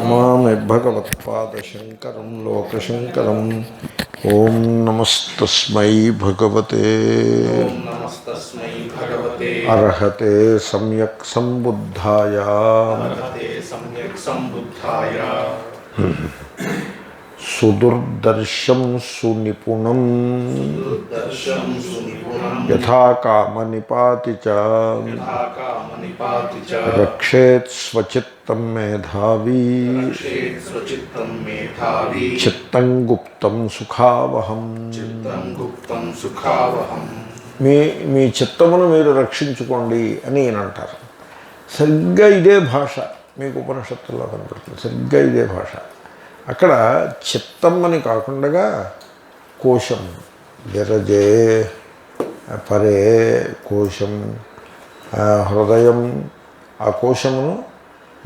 నమామి భగవత్పాదశంకరం లోకశంకరం. ఓం నమస్తస్మై భగవతే ఓం నమస్తస్మై భగవతే అర్హతే సమ్యక్ సంబుద్ధాయ అర్హతే సమ్యక్ సంబుద్ధాయ సుదుర్దర్శం సునిపుణం దర్శం సునిపుణం యథా కామనిపాతి చ కామనిపాతి చ రక్షేత్ స్వచిత్తం మేధావి రక్షేత్ స్వచిత్తం మేధావి చిత్తం గుప్తం సుఖావహం. చిత్తం గుప్తం సుఖావహం. మీ చిత్తమును మీరు రక్షించుకోండి అని ఈయన అంటారు. సరిగ్గా ఇదే భాష మీకు ఉపనిషత్తుల్లో కనపడుతుంది. సరిగ్గా ఇదే భాష. అక్కడ చిత్తం అని కాకుండా కోశం విరజే పరే కోశం హృదయం, ఆ కోశమును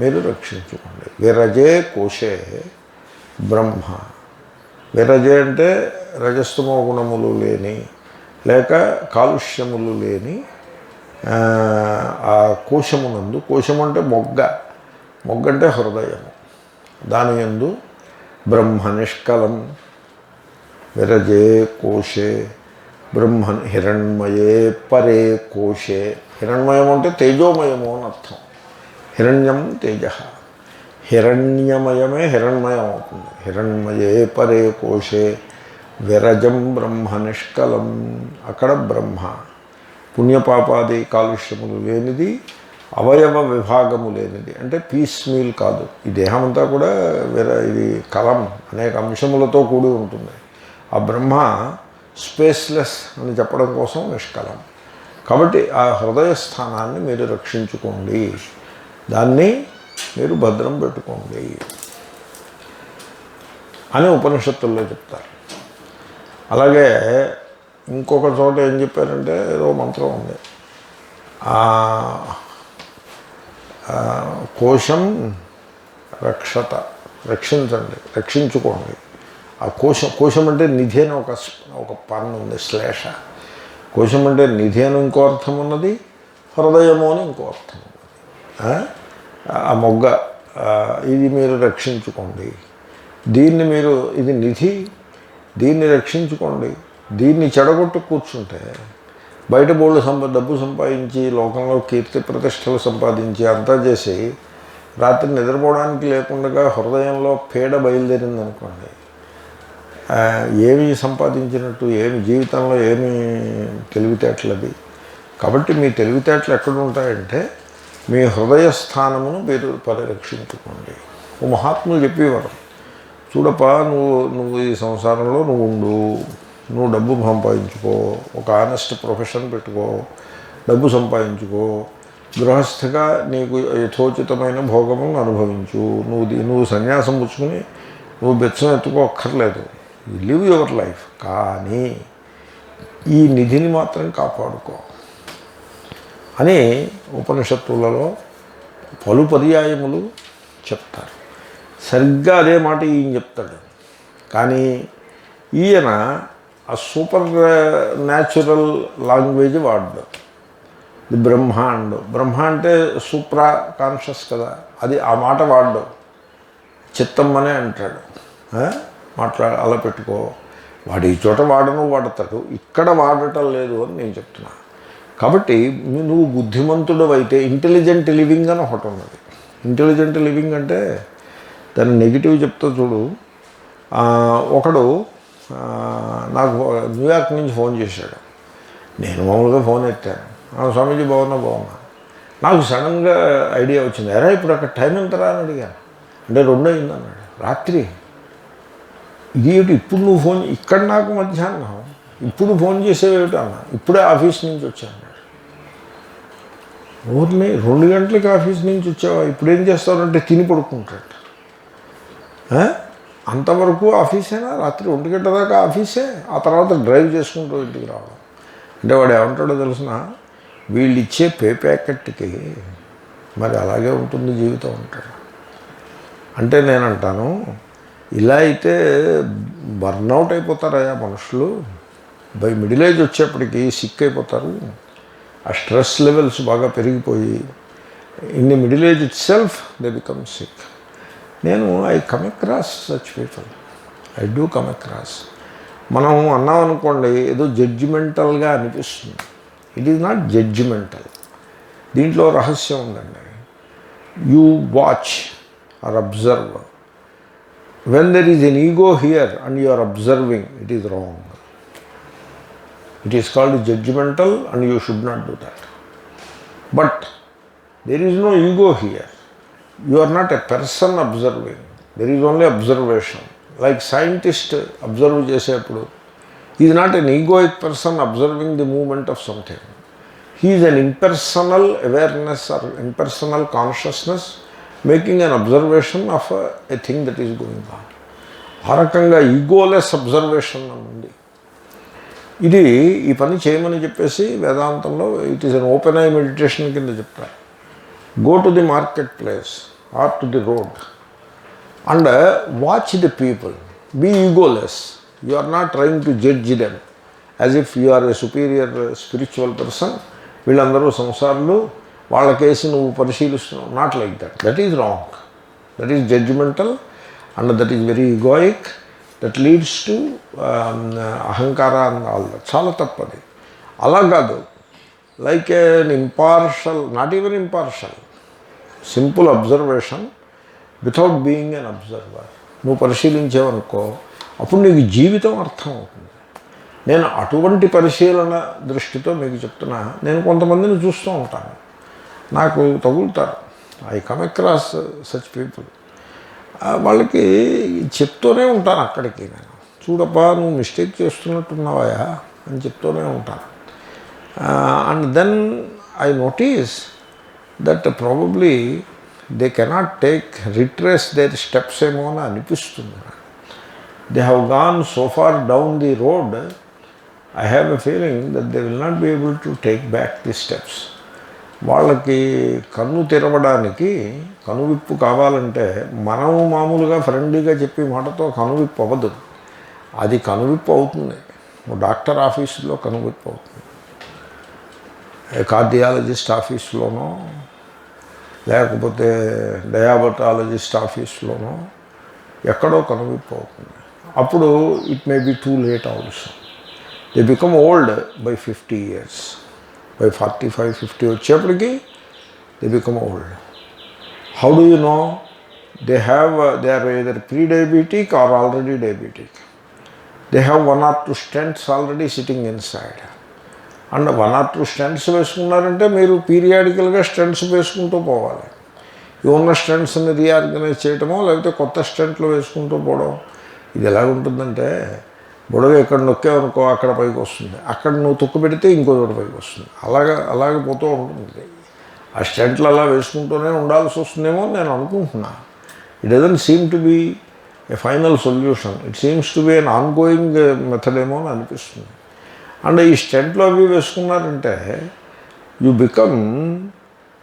మీరు రక్షించుకోండి. విరజే కోశే బ్రహ్మ. విరజే అంటే రజస్తమో గుణములు లేని లేక కాలుష్యములు లేని ఆ కోశమునందు, కోశము అంటే మొగ్గ, మొగ్గ అంటే హృదయము, దాని యందు బ్రహ్మ నిష్కలం. విరజే కోశే బ్రహ్మ హిరణ్మయే పరే కోశే. హిరణ్మయం అంటే తేజోమయము అని అర్థం. హిరణ్యం తేజ, హిరణ్యమయమే హిరణ్మయం అవుతుంది. హిరణ్మయే పరే కోశే విరజం బ్రహ్మ నిష్కలం. అక్కడ బ్రహ్మ పుణ్యపాపాది కాలుష్యములు లేనిది, అవయవ విభాగము లేనిది, అంటే పీస్ మీల్ కాదు. ఈ దేహమంతా కూడా ఇది కలం, అనేక అంశములతో కూడి ఉంటుంది. ఆ బ్రహ్మ స్పేస్లెస్ అని చెప్పడం కోసం నిష్కలం. కాబట్టి ఆ హృదయ స్థానాన్ని మీరు రక్షించుకోండి, దాన్ని మీరు భద్రం పెట్టుకోండి అని ఉపనిషత్తుల్లో చెప్తారు. అలాగే ఇంకొక చోట ఏం చెప్పారంటే, ఏదో మంత్రం ఉంది, కోశం రక్షత, రక్షించండి, రక్షించుకోండి. ఆ కోశం అంటే నిధి అని ఒక పన్ను ఉంది, శ్లేష. కోశం అంటే నిధి అని ఇంకో అర్థం ఉన్నది, హృదయము అని ఇంకో అర్థం ఉన్నది. ఆ మొగ్గ, ఇది మీరు రక్షించుకోండి. దీన్ని మీరు, ఇది నిధి, దీన్ని రక్షించుకోండి. దీన్ని చెడగొట్టు కూర్చుంటే బయట బోళ్ళు డబ్బు సంపాదించి, లోకంలో కీర్తి ప్రతిష్టలు సంపాదించి అంతా చేసి రాత్రి నిద్రపోవడానికి లేకుండా హృదయంలో పీడ బయలుదేరిందనుకోండి, ఏమి సంపాదించినట్టు, ఏమి జీవితంలో ఏమి తెలివితేటలది. కాబట్టి మీ తెలివితేటలు ఎక్కడ ఉంటాయంటే మీ హృదయ స్థానమును మీరు పరిరక్షించుకోండి. ఓ మహాత్ములు చెప్పేవారు, చూడపా, నువ్వు ఈ సంసారంలో నువ్వు ఉండు, నువ్వు డబ్బు సంపాదించుకో, ఒక ఆనెస్ట్ ప్రొఫెషన్ పెట్టుకో, డబ్బు సంపాదించుకో, గృహస్థగా నీకు యథోచితమైన భోగములను అనుభవించు. నువ్వు సన్యాసం పుచ్చుకుని నువ్వు బెచ్చం ఎత్తుకోక్కర్లేదు, లివ్ యువర్ లైఫ్. కానీ ఈ నిధిని మాత్రం కాపాడుకో అని ఉపనిషత్తులలో పలు పర్యాయములు చెప్తారు. సరిగ్గా అదే మాట ఈయన చెప్తాడు. కానీ ఈయన ఆ సూపర్ న్యాచురల్ లాంగ్వేజ్ వాడు. ఇది బ్రహ్మాండం, బ్రహ్మ అంటే సూప్రా కాన్షియస్ కదా, అది ఆ మాట వాడు. చిత్తం అనే అంటాడు. అలా పెట్టుకో. వాడు ఈ చోట వాడతాడు, ఇక్కడ వాడటం లేదు అని నేను చెప్తున్నా. కాబట్టి నువ్వు బుద్ధిమంతుడు అయితే, ఇంటెలిజెంట్ లివింగ్ అని ఒకటి ఉన్నది. ఇంటెలిజెంట్ లివింగ్ అంటే దాని నెగిటివ్ చెప్తా చూడు. ఒకడు నాకు న్యూయార్క్ నుంచి ఫోన్ చేశాడు. నేను మామూలుగా ఫోన్ ఎత్తాను, స్వామీజీ బాగున్నా. నాకు సడన్గా ఐడియా వచ్చింది, ఎరా ఇప్పుడు అక్కడ టైం ఎంతరా అని అడిగాను. అంటే 2 అయింది అన్నాడు. రాత్రి. ఇదేమిటి ఇప్పుడు నువ్వు ఫోన్, ఇక్కడ నాకు మధ్యాహ్నం, ఇప్పుడు ఫోన్ చేసేవేమిటి అన్నా. ఇప్పుడే ఆఫీస్ నుంచి వచ్చాను. ఊరిని 2 గంటలకి ఆఫీస్ నుంచి వచ్చావా, ఇప్పుడేం చేస్తావంటే తిని పడుకుంటాడు. అంతవరకు ఆఫీసేనా, రాత్రి 1 గంట దాకా ఆఫీసే, ఆ తర్వాత డ్రైవ్ చేసుకుంటూ ఇంటికి రావడం. అంటే వాడు ఏమంటాడో తెలిసిన, వీళ్ళు ఇచ్చే పే ప్యాకెట్కి మరి అలాగే ఉంటుంది జీవితం అంటాడు. అంటే నేనంటాను, ఇలా అయితే బర్న్అవుట్ అయిపోతారయ్యా మనుషులు. బై మిడిల్ ఏజ్ వచ్చేప్పటికి సిక్ అయిపోతారు. ఆ స్ట్రెస్ లెవెల్స్ బాగా పెరిగిపోయి in the middle age itself they become sick. నేను I come across such people, I do come across. మనం అన్నాం అనుకోండి ఏదో జడ్జిమెంటల్గా అనిపిస్తుంది. It is not judgmental. దీంట్లో రహస్యం ఉందండి. You watch or observe. When there is an ego here and you are observing, it is wrong. It is called judgmental and you should not do that. But there is no ego here. You are not a person observing. There is only observation. Like scientist observe చేసేప్పుడు, he is not an egoic person observing the movement of something. He is an impersonal awareness or impersonal consciousness making an observation of a thing that is going on. ఆ రకంగా egoless observation ఉంది. ఇది ఈ పని చేయమని చెప్పేసి వేదాంతంలో it is an open I meditation కింద చెప్తారు. Go to the marketplace or to the road and watch the people. Be egoless. You are not trying to judge them as if you are a superior spiritual person. వీళ్ళందరూ సంసారులు, వాళ్ళ case నువ్వు పరిశీలిస్తున్నావు. Not like that. That is wrong. That is judgmental and that is very egoic. That leads to అహంకార and all that. చాలా తప్పది. అలా కాదు. Like an impartial, not even impartial, simple observation without being an observer. నువ్వు పరిశీలించావనుకో, అప్పుడు నీకు జీవితం అర్థం అవుతుంది. నేను అటువంటి పరిశీలన దృష్టితో మీకు చెప్తున్నా. నేను కొంతమందిని చూస్తూ ఉంటాను, నాకు తగులుతారు. I come across such people. వాళ్ళకి చెప్తూనే ఉంటాను అక్కడికి. నేను చూడప్పా నువ్వు మిస్టేక్ చేస్తున్నట్టున్నావా అని చెప్తూనే ఉంటాను. And then I notice that probably they cannot retrace their steps ఏమో అని అనిపిస్తుంది. They have gone so far down the road, I have a feeling that they will not be able to take back the steps. వాళ్ళకి కన్ను తెరవడానికి, కనువిప్పు కావాలంటే మనము మామూలుగా ఫ్రెండ్లీగా చెప్పే మాటతో కనువిప్పు అవ్వదు. అది కనువిప్పు అవుతుంది. డాక్టర్ ఆఫీసులో కనువిప్పు అవుతుంది, కార్డియాలజిస్ట్ ఆఫీస్లోనో లేకపోతే డయాబెటాలజిస్ట్ ఆఫీస్లోనో ఎక్కడో కనువిప్పు అవుతుంది. అప్పుడు it may be too late also. They become old by 50 years. By 45-50 వచ్చేప్పటికి they become old. How do you know? They are either pre diabetic or already diabetic. They have 1 or 2 stents already sitting inside. And 1 or 2 stents వేసుకున్నారంటే మీరు పీరియాడికల్గా stents వేసుకుంటూ పోవాలి. ఈ ఉన్న స్టెంట్స్ని reorganise చేయటమో లేకపోతే కొత్త స్టెంట్లు వేసుకుంటూ పోవడం. ఇది ఎలాగుంటుందంటే, బుడగ ఇక్కడ నొక్కేవనుకో అక్కడ పైకి వస్తుంది, అక్కడ నువ్వు తుక్కు పెడితే ఇంకో చోట పైకి వస్తుంది. అలాగే పోతూ ఉంటుంది. ఆ స్టెంట్లు అలా వేసుకుంటూనే ఉండాల్సి వస్తుందేమో నేను అనుకుంటున్నా. It doesn't seem to be a final solution. It seems to be an ongoing method ఏమో అని అనిపిస్తుంది. అండ్ ఈ స్టెంట్లో అవి వేసుకున్నారంటే you become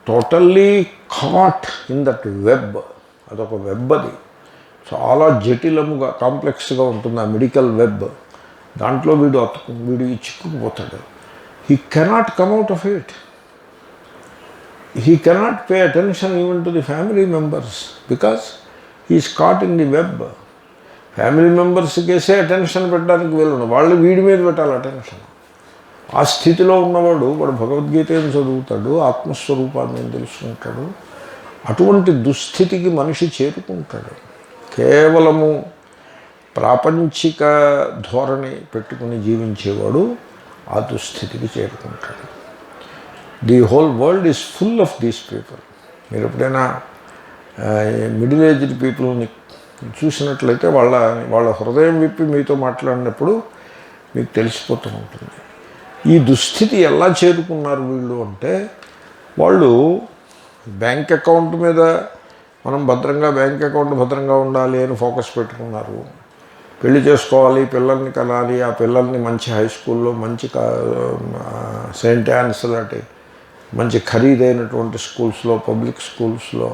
totally caught in that web. అదొక వెబ్. అది చాలా జటిలముగా కాంప్లెక్స్గా ఉంటుంది ఆ మెడికల్ వెబ్. దాంట్లో వీడు చిక్కుకుపోతాడు. He cannot come out of it. He cannot pay attention even to the family members because he is caught in the web. Family మెంబర్స్కేసే attention పెట్టడానికి వీళ్ళు, వాళ్ళు వీడి మీద పెట్టాలి అటెన్షన్. ఆ స్థితిలో ఉన్నవాడు వాడు భగవద్గీత ఏం చదువుతాడు, ఆత్మస్వరూపాన్ని ఏం తెలుసుకుంటాడు. అటువంటి దుస్థితికి మనిషి చేరుకుంటాడు. కేవలము ప్రాపంచిక ధోరణి పెట్టుకుని జీవించేవాడు ఆ దుస్థితికి చేరుకుంటాడు. The whole world is full of these people. మీరు ఎప్పుడైనా మిడిల్ ఏజ్డ్ పీపుల్ని చూసినట్లయితే వాళ్ళ హృదయం విప్పి మీతో మాట్లాడినప్పుడు మీకు తెలిసిపోతూ ఉంటుంది. ఈ దుస్థితి ఎలా చేరుకున్నారు వీళ్ళు అంటే, వాళ్ళు బ్యాంక్ అకౌంట్ మీద మనం బ్యాంక్ అకౌంట్ భద్రంగా ఉండాలి అని ఫోకస్ పెట్టుకున్నారు. పెళ్లి చేసుకోవాలి, పిల్లల్ని కనాలి, ఆ పిల్లల్ని మంచి హై స్కూల్లో, మంచి సెయింట్ యాన్స్ లాంటి మంచి ఖరీదైనటువంటి స్కూల్స్లో, పబ్లిక్ స్కూల్స్లో.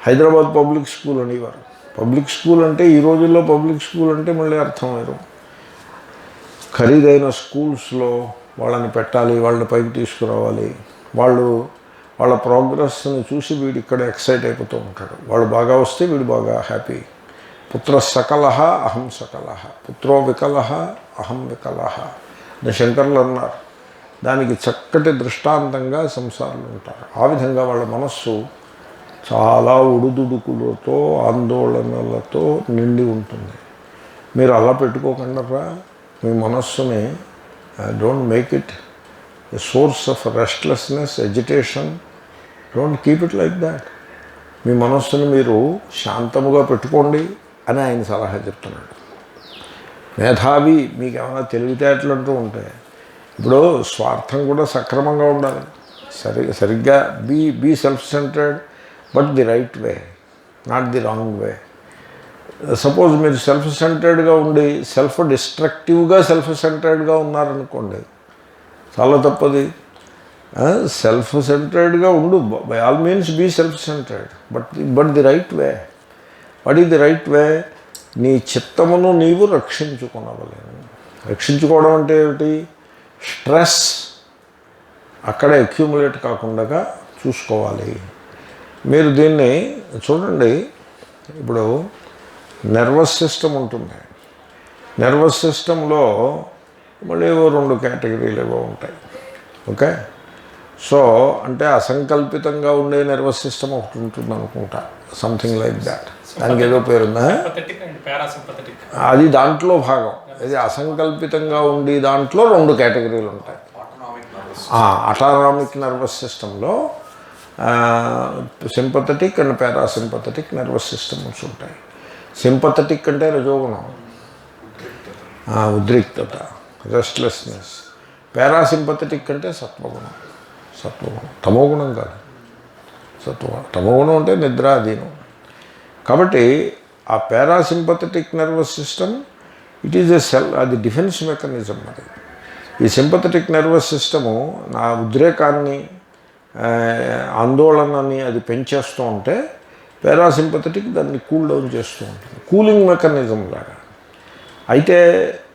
హైదరాబాద్ పబ్లిక్ స్కూల్ అనేవారు. పబ్లిక్ స్కూల్ అంటే ఈ రోజుల్లో పబ్లిక్ స్కూల్ అంటే మళ్ళీ అర్థం వేరు. ఖరీదైన స్కూల్స్లో వాళ్ళని పెట్టాలి, వాళ్ళని పైకి తీసుకురావాలి. వాళ్ళు వాళ్ళ ప్రోగ్రెస్ని చూసి వీడు ఇక్కడ ఎక్సైట్ అయిపోతూ ఉంటాడు. వాళ్ళు బాగా వస్తే వీడు బాగా హ్యాపీ. పుత్ర సకల అహం సకల, పుత్రో వికల అహం వికల అని శంకర్లు అన్నారు. దానికి చక్కటి దృష్టాంతంగా సంసారాలు ఉంటారు. ఆ విధంగా వాళ్ళ మనస్సు చాలా ఉడుదుడుకులతో ఆందోళనలతో నిండి ఉంటుంది. మీరు అలా పెట్టుకోకుండా మీ మనస్సుని don't make it a source of restlessness, agitation. Don't keep it like that. మీ మనస్సుని మీరు శాంతముగా పెట్టుకోండి అని ఆయన సలహా చెప్తున్నాడు. మేధావి మీకు ఏమైనా తెలివితేటలు అంటూ ఉంటాయి. ఇప్పుడు స్వార్థం కూడా సక్రమంగా ఉండాలి. సరిగ్గా be self centred, but the right way, not the wrong way. Suppose మీరు సెల్ఫ్ సెంటర్డ్గా ఉండి సెల్ఫ్ డిస్ట్రక్టివ్గా సెల్ఫ్ సెంటర్డ్గా ఉన్నారనుకోండి, చాలా తప్పది. సెల్ఫ్ సెంటర్డ్గా ఉండు, by all means be self centred, but the right way. What is the right way? నీ చిత్తమును నీవు రక్షించుకోవలేను. రక్షించుకోవడం అంటే ఏమిటి? స్ట్రెస్ అక్కడ అక్యూములేట్ కాకుండా చూసుకోవాలి. మీరు దీన్ని చూడండి. ఇప్పుడు నర్వస్ సిస్టమ్ ఉంటుంది. నర్వస్ సిస్టంలో మళ్ళీ ఏవో 2 కేటగిరీలు ఏవో ఉంటాయి. ఓకే, సో అంటే అసంకల్పితంగా ఉండే నర్వస్ సిస్టమ్ ఒకటి ఉంటుంది అనుకుంటా, సంథింగ్ లైక్ దాట్. దానికి ఏదో పేరుందా? అది దాంట్లో భాగం. ఇది అసంకల్పితంగా ఉండి దాంట్లో 2 కేటగిరీలు ఉంటాయి. అటానామిక్ నర్వస్ సిస్టంలో sympathetic and parasympathetic nervous systems ఉంటాయి. సింపథెటిక్ అంటే రజోగుణం, ఉద్రిక్తత, రెస్ట్లెస్నెస్. పారాసింపథెటిక్ అంటే సత్వగుణం. తమోగుణం కాదు, సత్వగుణం. తమోగుణం అంటే నిద్రాధీనం. కాబట్టి ఆ parasympathetic nervous system it is అది డిఫెన్స్ మెకానిజం. అది ఈ సింపథెటిక్ నర్వస్ సిస్టము నా ఉద్రేకాన్ని, ఆందోళనని అది పెంచేస్తూ ఉంటే పారాసింపథెటిక్ దాన్ని కూల్ డౌన్ చేస్తూ ఉంటుంది, కూలింగ్ మెకానిజం లాగా. అయితే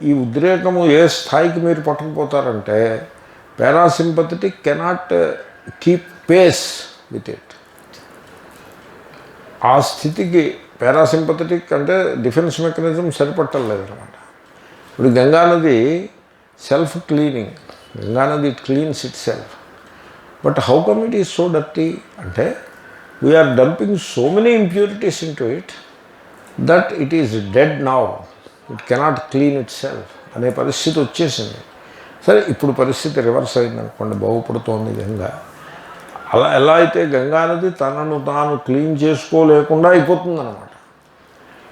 ఈ ఉద్రేకము ఏ స్థాయికి మీరు పట్టుకుపోతారంటే parasympathetic cannot keep pace with it. ఆ స్థితికి పారాసింపథెటిక్ అంటే డిఫెన్స్ మెకానిజం సరిపట్టలేదన్నమాట. ఇప్పుడు గంగానది సెల్ఫ్ క్లీనింగ్, గంగానది it cleans itself. But how come it is so dirty అంటే we are dumping so many impurities into it that it is dead now, it cannot clean itself అనే పరిస్థితి వచ్చేసింది. సరే, ఇప్పుడు పరిస్థితి reverse అయిందనుకోండి, బాగుపడుతోంది గంగా. అలా ఎలా అయితే గంగానది తనను తాను క్లీన్ చేసుకోలేకుండా అయిపోతుందన్నమాట.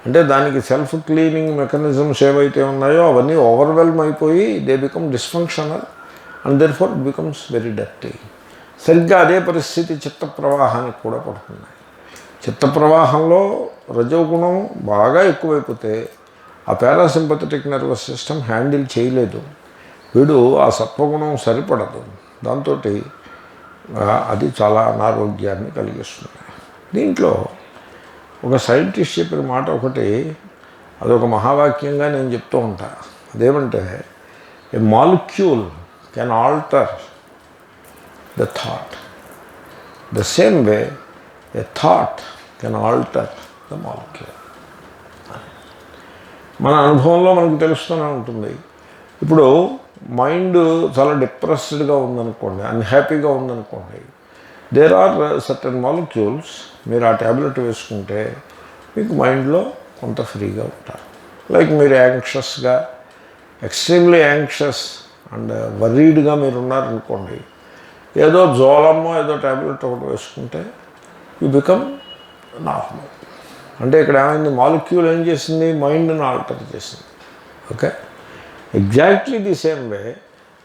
అంటే దానికి సెల్ఫ్ క్లీనింగ్ మెకానిజమ్స్ ఏవైతే ఉన్నాయో అవన్నీ ఓవర్వెల్మ్ అయిపోయి they become dysfunctional and there four it becomes very dirty. సరిగ్గా అదే పరిస్థితి చిత్త ప్రవాహానికి కూడా పడుతుంది. చిత్త ప్రవాహంలో రజోగుణం బాగా ఎక్కువైపోతే ఆ పారాసింపథెటిక్ నర్వస్ సిస్టమ్ హ్యాండిల్ చేయలేదు. వీడు ఆ సత్వగుణం సరిపడదు. దాంతో అది చాలా అనారోగ్యాన్ని కలిగిస్తుంది. దీంట్లో ఒక సైంటిస్ట్ చెప్పిన మాట ఒకటి, అదొక మహావాక్యంగా నేను చెప్తూ ఉంటా. అదేమంటే a molecule can alter the thought, the same way a thought can alter the molecule. మన అనుభవంలో మనకు తెలుస్తూనే ఉంటుంది. ఇప్పుడు మైండ్ చాలా డిప్రెస్డ్గా ఉందనుకోండి, అన్హ్యాపీగా ఉందనుకోండి, దేర్ ఆర్ సర్టన్ మాలిక్యూల్స్. మీరు ఆ ట్యాబ్లెట్ వేసుకుంటే మీకు మైండ్లో కొంత ఫ్రీగా ఉంటారు. లైక్ మీరు యాంగ్షియస్గా, ఎక్స్ట్రీమ్లీ యాంగ్షియస్ అండ్ వర్రీడ్గా మీరు ఉన్నారనుకోండి, ఏదో జోలమ్మో ఏదో ట్యాబ్లెట్ ఒకటి వేసుకుంటే యూ బికమ్ నార్మల్. అంటే ఇక్కడ ఏమైంది? మాలిక్యూల్ ఏం చేసింది? మైండ్ని ఆల్టర్ చేసింది. Okay, exactly the same way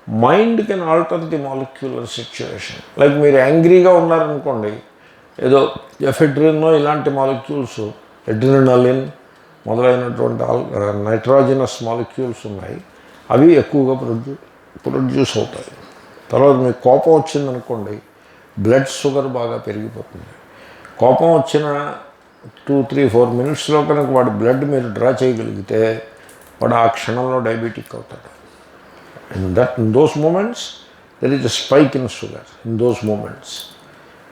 mind can alter the molecular situation. Like మీరు యాంగ్రీగా ఉన్నారనుకోండి, ఏదో ఎఫెడ్రిన్నో ఇలాంటి మాలిక్యూల్స్, ఎడ్రినలిన్ మొదలైనటువంటి నైట్రోజనస్ మాలిక్యూల్స్ ఉన్నాయి, అవి ఎక్కువగా ప్రొడ్యూస్ అవుతాయి. తర్వాత మీకు కోపం వచ్చిందనుకోండి, బ్లడ్ షుగర్ బాగా పెరిగిపోతుంది. కోపం వచ్చిన 2-3-4 మినిట్స్లో కనుక వాడి బ్లడ్ మీరు డ్రా చేయగలిగితే వాడు ఆ క్షణంలో డయాబెటిక్ అవుతాడు. In those moments there is a spike in sugar. In those moments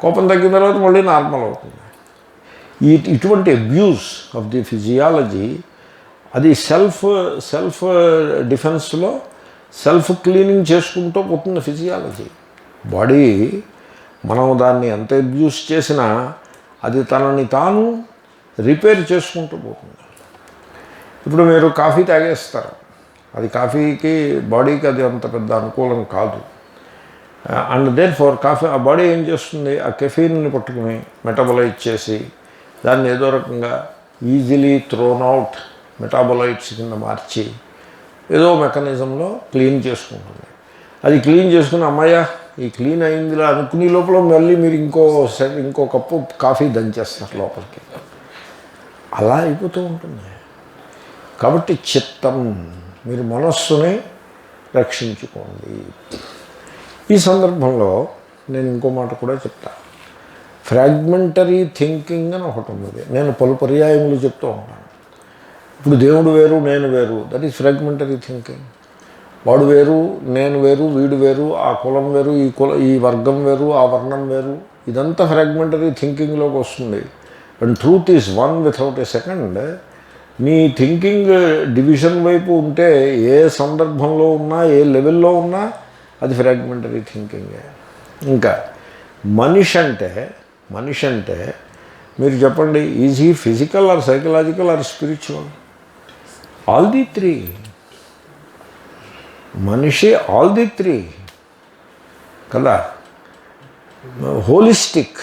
కోపం తగ్గిన తర్వాత మళ్ళీ నార్మల్ అవుతుంది. ఇటువంటి అబ్యూస్ ఆఫ్ ది ఫిజియాలజీ అది సెల్ఫ్ డిఫెన్స్లో సెల్ఫ్ క్లీనింగ్ చేసుకుంటూ పోతుంది ఫిజియాలజీ. బాడీ మనం దాన్ని ఎంత అబ్యూస్ చేసినా అది తనని తాను రిపేర్ చేసుకుంటూ పోతుంది. ఇప్పుడు మీరు కాఫీ తాగేస్తారు, అది కాఫీకి బాడీకి అది అంత పెద్ద అనుకూలం కాదు. అండ్ దెన్ ఫర్ కాఫీ ఆ బాడీ ఏం చేస్తుంది, ఆ కెఫీన్ని పట్టుకుని మెటబలైజ్ చేసి దాన్ని ఏదో రకంగా ఈజీలీ థ్రోన్ అవుట్ మెటాబలైట్స్ కింద మార్చి ఏదో మెకానిజంలో క్లీన్ చేసుకుంటుంది. అది క్లీన్ చేసుకుని అమ్మాయ ఈ క్లీన్ అయిందిలా అనుకునే లోపల మళ్ళీ మీరు ఇంకో కప్పు కాఫీ దంచేస్తారు లోపలికి. అలా అయిపోతూ ఉంటుంది. కాబట్టి చిత్తం, మీరు మనస్సుని రక్షించుకోండి. ఈ సందర్భంలో నేను ఇంకో మాట కూడా చెప్తా. ఫ్రాగ్మెంటరీ థింకింగ్ అని ఒకటి ఉంది. నేను పలు పర్యాయములు చెప్తూ ఉంటాను. ఇప్పుడు దేవుడు వేరు, నేను వేరు, దట్ ఈస్ ఫ్రాగ్మెంటరీ థింకింగ్. వాడు వేరు, నేను వేరు, వీడు వేరు, ఆ కులం వేరు, ఈ వర్గం వేరు, ఆ వర్ణం వేరు, ఇదంతా ఫ్రాగ్మెంటరీ థింకింగ్లోకి వస్తుంది. And truth is one without a second. నీ థింకింగ్ డివిజన్ వైపు ఉంటే ఏ సందర్భంలో ఉన్నా, ఏ లెవెల్లో ఉన్నా అది ఫ్రాగ్మెంటరీ థింకింగే. ఇంకా మనిషి అంటే మీరు చెప్పండి, is he physical are psychological are spiritual? All the three. మనిషి ఆల్ ది త్రీ కదా. Holistic.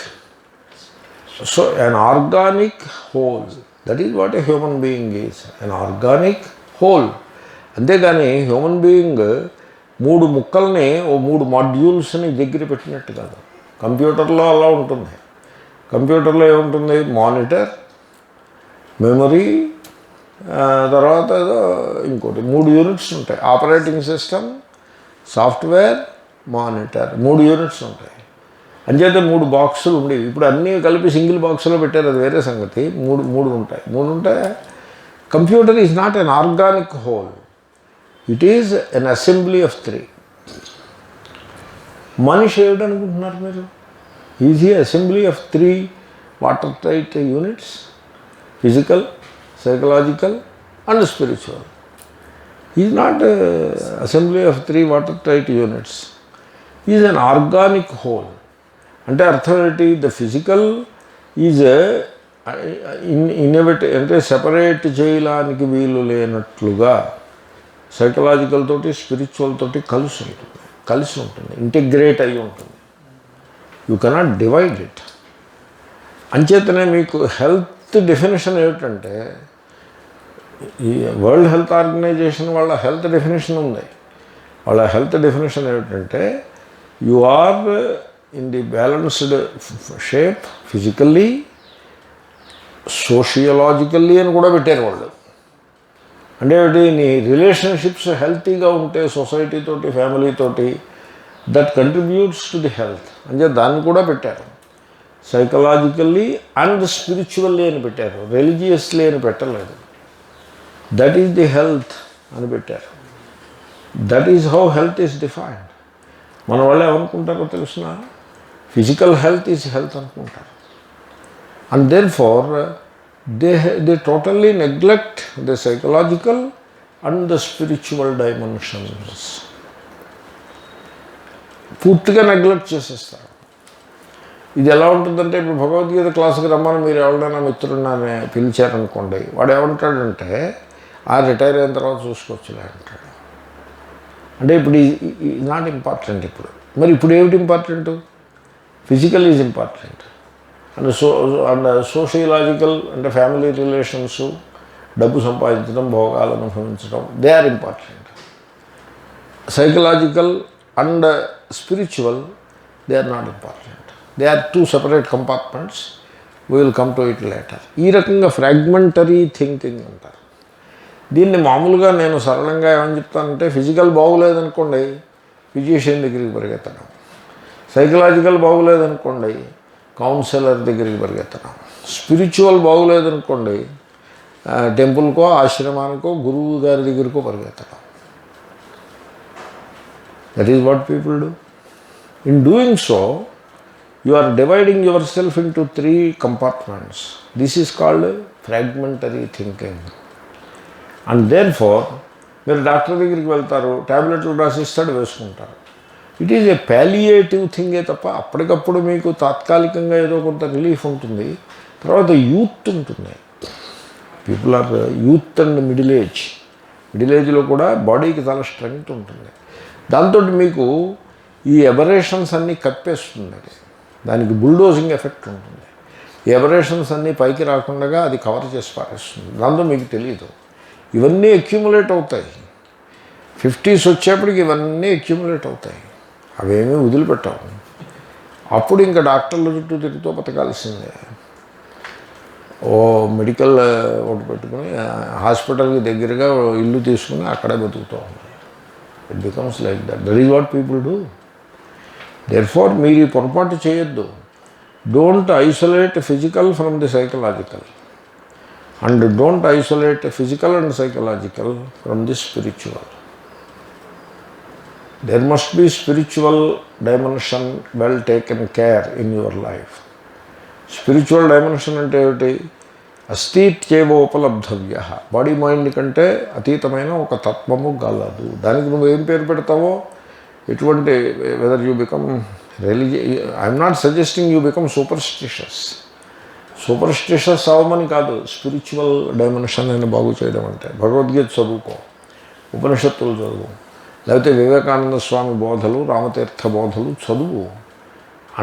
So an organic whole, that is what a human being is, an organic whole. అంతేగాని హ్యూమన్ బీయింగ్ 3 ముక్కల్ని 3 మాడ్యూల్స్ని దగ్గర పెట్టినట్టు కాదు. కంప్యూటర్లో అలా ఉంటుంది. కంప్యూటర్లో ఏముంటుంది, మానిటర్, మెమరీ, తర్వాత ఏదో ఇంకోటి 3 యూనిట్స్ ఉంటాయి. Operating system, software, monitor, 3 units ఉంటాయి. అంచేతే 3 బాక్సులు ఉండేవి. ఇప్పుడు అన్నీ కలిపి సింగిల్ బాక్స్లో పెట్టారు, అది వేరే సంగతి. మూడు ఉంటాయి. Computer is not an organic whole, it is an assembly of 3. మనిషి ఏమిటనుకుంటున్నారు మీరు? ఈజ్ ఈ assembly of 3 water tight units, physical, psychological and spiritual. Is not assembly of 3 water tight units, is an organic whole. అంటే అర్థం ఏంటి? The physical is అంటే separate చేయడానికి వీలు లేనట్లుగా సైకలాజికల్ తోటి, స్పిరిచువల్ తోటి కలిసి ఉంటుంది, ఇంటిగ్రేట్ అయి ఉంటుంది. You cannot divide it. అంచేతనే మీకు హెల్త్ డెఫినేషన్ ఏమిటంటే, ఈ వరల్డ్ హెల్త్ ఆర్గనైజేషన్ వాళ్ళ హెల్త్ డెఫినేషన్ ఉంది. వాళ్ళ హెల్త్ డెఫినేషన్ ఏమిటంటే, you are in the balanced shape physically, sociologically అని కూడా పెట్టారు వాళ్ళు. అంటే నీ రిలేషన్షిప్స్ హెల్తీగా ఉంటే సొసైటీతోటి, ఫ్యామిలీతోటి, that contributes to the health అంటే దాన్ని కూడా పెట్టారు. సైకలాజికల్లీ అండ్ స్పిరిచువల్లీ అని పెట్టారు, రిలీజియస్లీ అని పెట్టలేదు. దట్ ఈజ్ ది హెల్త్ అని పెట్టారు. That is how health is defined. మన వాళ్ళు ఏమనుకుంటారో తెలిసిన, ఫిజికల్ హెల్త్ ఈజ్ హెల్త్ అనుకుంటారు. And then for they totally neglect the psychological and the spiritual dimensions. పూర్తిగా నెగ్లెక్ట్ చేసేస్తారు. ఇది ఎలా ఉంటుందంటే, ఇప్పుడు భగవద్గీత క్లాసుకి రమ్మని మీరు ఎవరైనా మిత్రుడిని పిలిచారనుకోండి, వాడు ఏమంటాడంటే, రిటైర్ అయిన తర్వాత చూసుకోవచ్చులే అంటాడు. అంటే ఇప్పుడు నాట్ ఇంపార్టెంట్. మరి ఇప్పుడు ఏమిటి important? Physical is important. And sociological అంటే ఫ్యామిలీ రిలేషన్స్, డబ్బు సంపాదించడం, భోగాలు అనుభవించడం, they are important. Psychological and spiritual, they are not important. They are 2 separate compartments. We will come to it later. ఈ రకంగా ఫ్రాగ్మెంటరీ థింకింగ్ అంటారు దీన్ని. మామూలుగా నేను సరళంగా ఏమని చెప్తానంటే, ఫిజికల్ బాగులేదనుకోండి, ఫిజిషియన్ దగ్గరికి పరిగెత్తడం. సైకలాజికల్ బాగులేదనుకోండి, కౌన్సిలర్ దగ్గరికి పరిగెత్తడం. స్పిరిచువల్ బాగులేదనుకోండి, టెంపుల్కో, ఆశ్రమానికో, గురువు గారి దగ్గరికో పరిగెత్తడం. That is what people do. In doing so You are dividing yourself into 3 compartments. This is called fragmentary thinking. And therefore, మీరు డాక్టర్ దగ్గరికి వెళ్తారు, ట్యాబ్లెట్లు రాసిస్తాడు, వేసుకుంటారు. ఇట్ ఈజ్ ఏ ప్యాలియేటివ్ థింగే తప్ప అప్పటికప్పుడు మీకు తాత్కాలికంగా ఏదో కొంత రిలీఫ్ ఉంటుంది. తర్వాత యూత్ ఉంటుంది. People are youth and middle age. Middle ఏజ్లో కూడా బాడీకి చాలా స్ట్రెంగ్త్ ఉంటుంది. దాంతో మీకు ఈ ఎబరేషన్స్ అన్నీ కప్పేస్తుంది. అది దానికి బుల్డోజింగ్ ఎఫెక్ట్ ఉంటుంది. ఈ ఎబరేషన్స్ అన్నీ పైకి రాకుండా అది కవర్ చేసి పారేస్తుంది. దాంతో మీకు తెలియదు. ఇవన్నీ అక్యుములేట్ అవుతాయి. 50s వచ్చేప్పటికి ఇవన్నీ అక్యుములేట్ అవుతాయి. అవేమీ వదిలిపెట్టాము. అప్పుడు ఇంకా డాక్టర్ల చుట్టూ తిరుగుతూ బతకాల్సిందే. ఓ మెడికల్ ఒకటి పెట్టుకుని హాస్పిటల్కి దగ్గరగా ఇల్లు తీసుకుని అక్కడే బతుకుతూ ఉంది. It becomes like that. That is what people do. Therefore మీరు ఈ పొరపాటు చేయొద్దు. Don't isolate physical from the psychological, and don't isolate physical and psychological from the spiritual. There must be spiritual dimension well taken care in your life. Spiritual dimension అంటే ఏమిటి? అస్థిత్యేవోపలబ్ధవ్య. Body mind కంటే అతీతమైన ఒక తత్వము గలదు. దానికి నువ్వు ఏం పేరు పెడతావో, ఎటువంటి weather you become I'm not suggesting you become superstitious అవ్వమని కాదు. స్పిరిచువల్ డైమెన్షన్ అని బాగు చేయడం అంటే భగవద్గీత చదువుకో, ఉపనిషత్తులు చదువు, లేకపోతే వివేకానంద స్వామి బోధలు, రామతీర్థ బోధలు చదువు.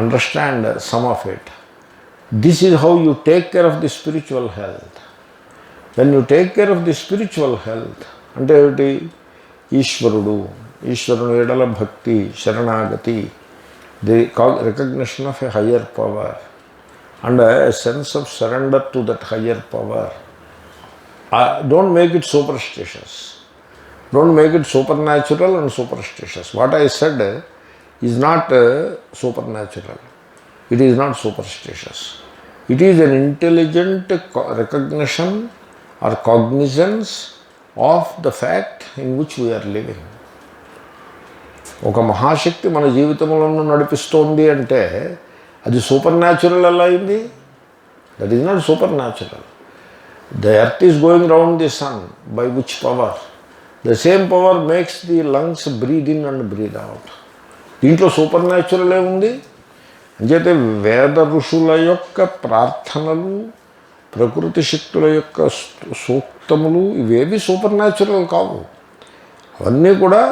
Understand some of it. This is how you take care of the spiritual health. When you take care of the spiritual health అంటే ఏమిటి? ఈశ్వరుని ఎడల భక్తి, శరణాగతి, the recognition of a higher power and a sense of surrender to that higher power. Don't make it superstitious. Don't make it supernatural and superstitious. What I said is not supernatural. It is not superstitious. It is an intelligent recognition or cognizance of the fact in which we are living. ఒక మహాశక్తి మన జీవితంలో నడిపిస్తోంది అంటే అది super natural ఎలా అయింది? That is not super natural. The earth is going round the sun. By which power? The same power makes the lungs breathe in and breathe out. దీంట్లో super natural ఏముంది? అంచేతే వేద ఋషుల యొక్క ప్రార్థనలు, ప్రకృతి శక్తుల యొక్క సూక్తములు ఇవేవి సూపర్ న్యాచురల్ కావు. అవన్నీ కూడా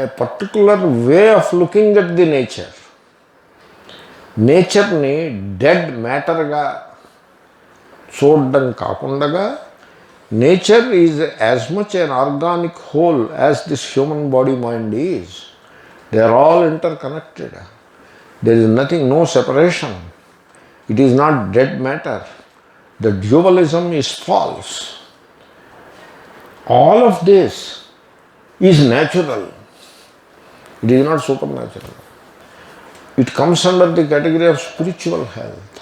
a particular way of looking at the nature. నేచర్ని డెడ్ మ్యాటర్గా చూడడం కాకుండా, nature is as much an organic whole as this human body mind is. They are all interconnected. There is nothing, no separation. It is not dead matter. The dualism is false. All of this is natural. It is not supernatural. It comes under the category of spiritual health.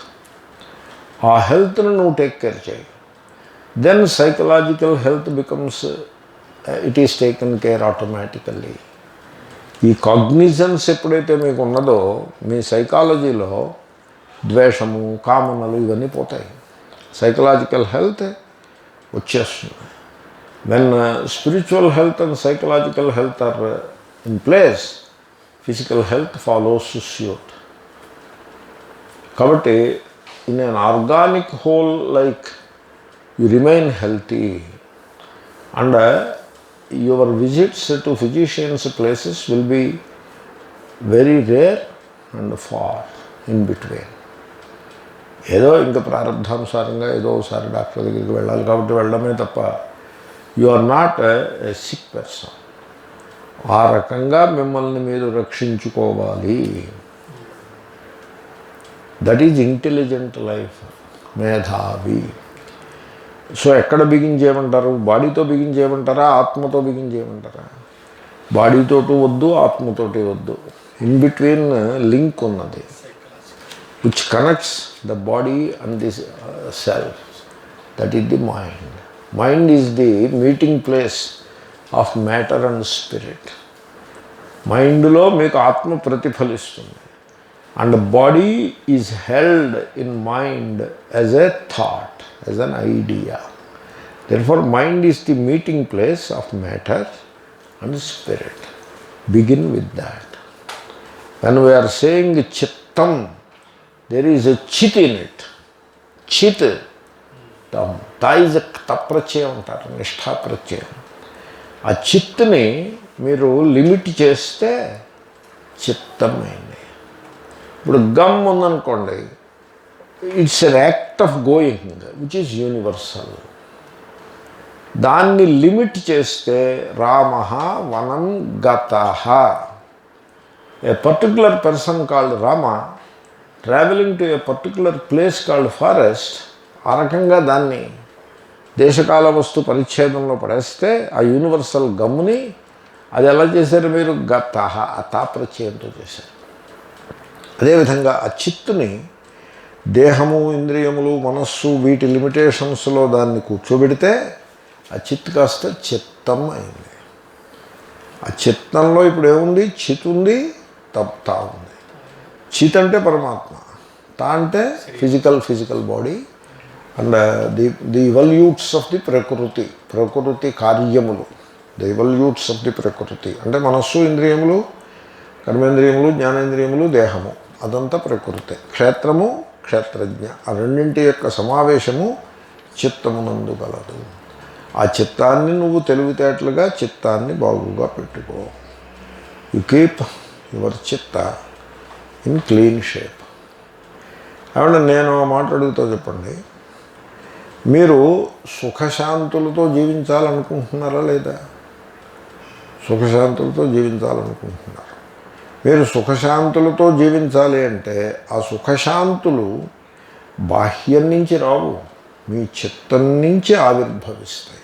ఆ హెల్త్ను నువ్వు take care చేయి. Then psychological health becomes, it is taken care automatically. ఈ కాగ్నిజన్స్ ఎప్పుడైతే మీకు ఉన్నదో మీ సైకాలజీలో ద్వేషము, కామనలు ఇవన్నీ పోతాయి. సైకలాజికల్ హెల్త్ వచ్చేస్తుంది. When spiritual health and psychological health are in place, physical health follows suit. కాబట్టి in an organic whole like you remain healthy, and your visits to physicians places will be very rare and far in between. ఏదో ఇంకా ప్రారంభానుసారంగా ఏదో ఒకసారి doctor దగ్గరికి వెళ్ళాలి కాబట్టి వెళ్ళడమే తప్ప you are not a sick person. ఆ రకంగా మిమ్మల్ని మీరు రక్షించుకోవాలి. దట్ ఈజ్ ఇంటెలిజెంట్ లైఫ్, మేధావి. సో ఎక్కడ బిగిన్ చేయమంటారు? బాడీతో బిగిన్ చేయమంటారా, ఆత్మతో బిగిన్ చేయమంటారా? బాడీతోటి వద్దు, ఆత్మతోటి వద్దు. ఇన్ బిట్వీన్ లింక్ ఉన్నది which connects the body and the self. That is the mind. Mind is the meeting place of matter and spirit. మైండ్లో మీకు ఆత్మ ప్రతిఫలిస్తుంది. and the body is held in mind as a thought, as an idea. Therefore, mind is the meeting place of matter and spirit. Begin with that. When we are saying chittam, there is a chit in it. Chit, tam. Ta is a kta prachayam antaru, nishtha prachayam. ఆ చిత్తుని మీరు limit చేస్తే చిత్తం అయింది. ఇప్పుడు గమ్ ఉందనుకోండి, it's an act of going which is universal. దాన్ని limit చేస్తే రామ వనం గతః. A particular person called Rama travelling to a particular place called forest, ఆ రకంగా దాన్ని దేశకాల వస్తు పరిచ్ఛేదంలో పడేస్తే ఆ యూనివర్సల్ గమ్ముని అది ఎలా చేశారు మీరు? గతః, ఆ తాప్రచయంతో చేశారు. అదేవిధంగా ఆ చిత్తుని దేహము, ఇంద్రియములు, మనస్సు వీటి లిమిటేషన్స్లో దాన్ని కూర్చోబెడితే ఆ చిత్ కాస్త చిత్తం అయింది. ఆ చిత్తంలో ఇప్పుడు ఏముంది? చిత్ ఉంది, తా ఉంది. చిత్ అంటే పరమాత్మ, తా అంటే physical body and the evolutes of the ప్రకృతి కార్యములు, ది ఇవల్యూట్స్ ఆఫ్ ది ప్రకృతి అంటే మనస్సు, ఇంద్రియములు, కర్మేంద్రియములు, జ్ఞానేంద్రియములు, దేహము, అదంతా ప్రకృతే. క్షేత్రము, క్షేత్రజ్ఞ, ఆ రెండింటి యొక్క సమావేశము చిత్తమునందు గలదు. ఆ చిత్తాన్ని నువ్వు తెలివితేటలుగా చిత్తాన్ని బాగుగా పెట్టుకో. యు కీప్ యువర్ చిత్త ఇన్ క్లీన్ షేప్. ఏమన్నా నేను మాట అడుగుతా చెప్పండి, మీరు సుఖశాంతులతో జీవించాలనుకుంటున్నారా లేదా? సుఖశాంతులతో జీవించాలనుకుంటున్నారు. మీరు సుఖశాంతులతో జీవించాలి అంటే ఆ సుఖశాంతులు బాహ్యం నుంచి రావు, మీ చిత్తం నుంచి ఆవిర్భవిస్తాయి.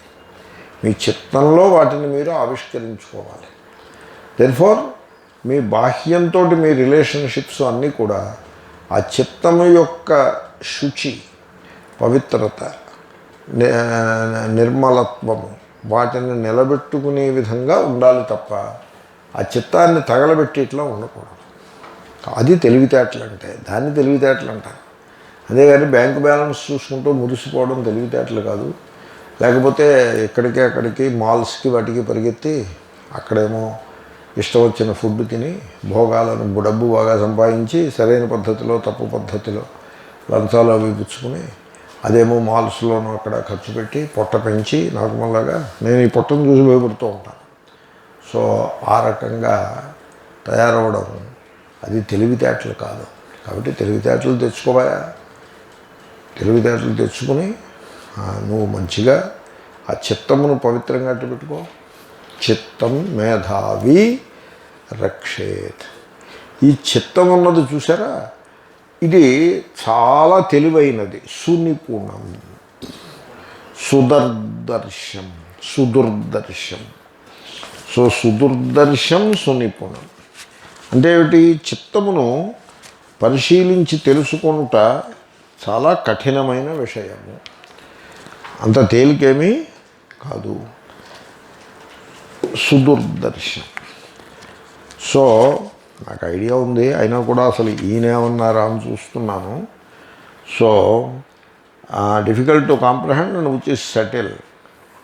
మీ చిత్తంలో వాటిని మీరు ఆవిష్కరించుకోవాలి. దెర్ఫోర్ మీ బాహ్యంతో మీ రిలేషన్షిప్స్ అన్నీ కూడా ఆ చిత్తము యొక్క శుచి, పవిత్రత, నిర్మలత్వము వాటిని నిలబెట్టుకునే విధంగా ఉండాలి తప్ప ఆ చిత్తాన్ని తగలబెట్టి ఇట్లా ఉండకూడదు. అది తెలివితేటలు అంటే, దాన్ని తెలివితేటలు అంటారు. అంతేగాని బ్యాంకు బ్యాలెన్స్ చూసుకుంటూ మురిసిపోవడం తెలివితేటలు కాదు. లేకపోతే ఎక్కడికి అక్కడికి మాల్స్కి వాటికి పరిగెత్తి అక్కడేమో ఇష్టం వచ్చిన ఫుడ్ తిని భోగాలను డబ్బు బాగా సంపాదించి సరైన పద్ధతిలో తప్పు పద్ధతిలో లంచాలు అవి పుచ్చుకుని అదేమో మాల్స్లోనూ అక్కడ ఖర్చు పెట్టి పొట్ట పెంచి నార్మల్గా నేను ఈ పొట్టను చూసి భయపడుతూ ఉంటాను. సో ఆ రకంగా తయారవడం అది తెలివితేటలు కాదు. కాబట్టి తెలివితేటలు తెచ్చుకోవాయా, తెలివితేటలు తెచ్చుకుని నువ్వు మంచిగా ఆ చిత్తమును పవిత్రంగా అట్టు పెట్టుకో. చిత్తం మేధావి రక్షేత్. ఈ చిత్తం ఉన్నది చూసారా, ఇది చాలా తెలివైనది, సునిపుణం, సుదుర్దర్శం. సో సుదుర్దర్శం, సునిపుణం అంటే ఏమిటి? చిత్తమును పరిశీలించి తెలుసుకొనుట చాలా కఠినమైన విషయము, అంత తేలికేమీ కాదు. సుదుర్దర్శం. సో నాకు ఐడియా ఉంది, అయినా కూడా అసలు ఈయనేమన్నారా అని చూస్తున్నాను. So difficult to comprehend and which is settle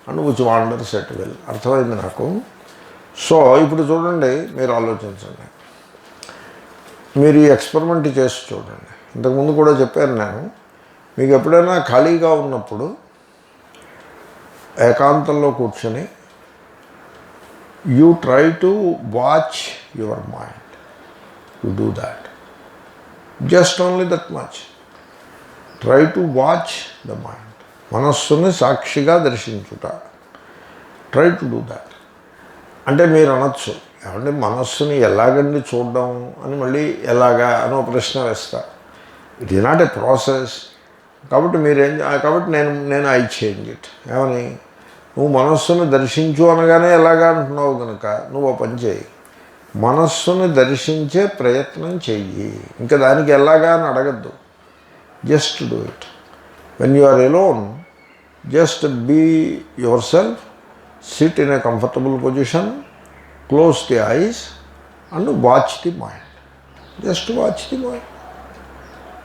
and which wander settle అర్థమైంది నాకు. సో ఇప్పుడు చూడండి, మీరు ఆలోచించండి, మీరు ఈ ఎక్స్పెరిమెంట్ చేసి చూడండి. ఇంతకుముందు కూడా చెప్పాను నేను, మీకు ఎప్పుడైనా ఖాళీగా ఉన్నప్పుడు ఏకాంతంలో కూర్చొని you try to watch your mind, you do that, just only that much. Try to watch the mind, మనస్సుని సాక్షిగా దర్శించుట. Try to do that. అంటే మీరు అనొచ్చు, ఏమంటే మనస్సుని ఎలాగండి చూడడం అని, మళ్ళీ ఎలాగా అనో ప్రశ్న వేస్తారు. It is not a process. కాబట్టి కాబట్టి నేను ఐ చేంజ్ ఇట్. ఏమని, నువ్వు మనస్సును దర్శించు అనగానే ఎలాగా అంటున్నావు కనుక నువ్వు పని చేయి, మనస్సుని దర్శించే ప్రయత్నం చెయ్యి. ఇంకా దానికి ఎలాగా అని అడగద్దు, just do it. When you are alone, just be yourself, sit in a comfortable position, close the eyes and watch the mind. Just watch the mind.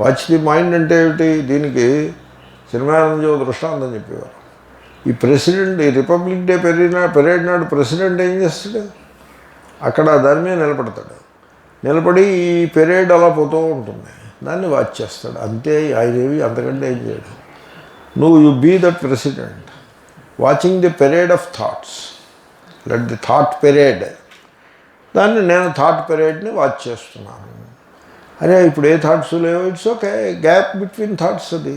Watch the mind అంటే ఏమిటి? దీనికి సినిమానందజీ దృష్టాంతం చెప్పేవారు. ఈ ప్రెసిడెంట్, ఈ republic day parade నాడు president ఏం చేస్తాడు? అక్కడ దాని మీద నిలబడతాడు. నిలబడి ఈ పెరేడ్ అలా పోతూ ఉంటుంది, దాన్ని వాచ్ చేస్తాడు. అంతే, ఆయన ఏవి అంతకంటే ఏం చేయడు. నువ్వు you be that president watching the parade of thoughts. Let the thought parade. దాన్ని నేను థాట్ పెరేడ్ని వాచ్ చేస్తున్నాను. అరే ఇప్పుడు ఏ థాట్స్ లేవు, it's okay, gap between thoughts. అది